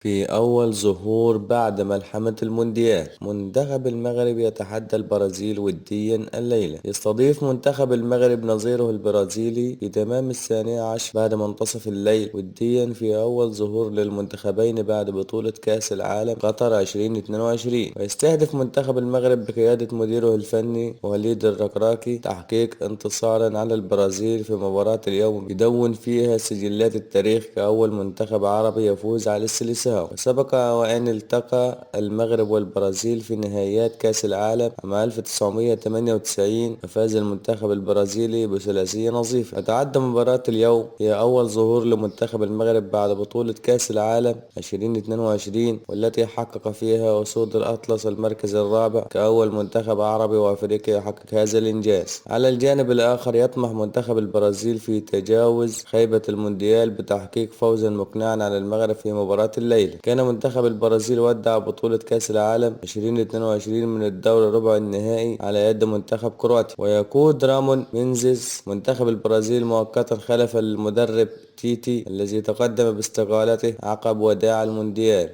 في أول ظهور بعد ملحمة المونديال، منتخب المغرب يتحدى البرازيل وديا الليلة. يستضيف منتخب المغرب نظيره البرازيلي في تمام الثانية عشر بعد منتصف الليل وديا في أول ظهور للمنتخبين بعد بطولة كأس العالم قطر 2022. ويستهدف منتخب المغرب بقيادة مديره الفني وليد الركراكي تحقيق انتصارا على البرازيل في مباراة اليوم يدون فيها سجلات التاريخ كأول منتخب عربي يفوز على السيليساو. وسبق وأن التقى المغرب والبرازيل في نهائيات كأس العالم عام 1998 وفاز المنتخب البرازيلي بثلاثية نظيفة. وتعد مباراة اليوم هي أول ظهور لمنتخب المغرب بعد بطولة كأس العالم 2022 والتي حقق فيها أسود الأطلس المركز الرابع كأول منتخب عربي وأفريقي يحقق هذا الإنجاز. على الجانب الآخر يطمح منتخب البرازيل في تجاوز خيبة المونديال بتحقيق فوزا مقنعا على المغرب في مباراة الليلة. كان منتخب البرازيل ودع بطولة كأس العالم 2022 من الدور ربع النهائي على يد منتخب كرواتيا. ويقود رامون مينزيز منتخب البرازيل مؤقتا خلف المدرب تيتي الذي تقدم باستقالته عقب وداع المونديال.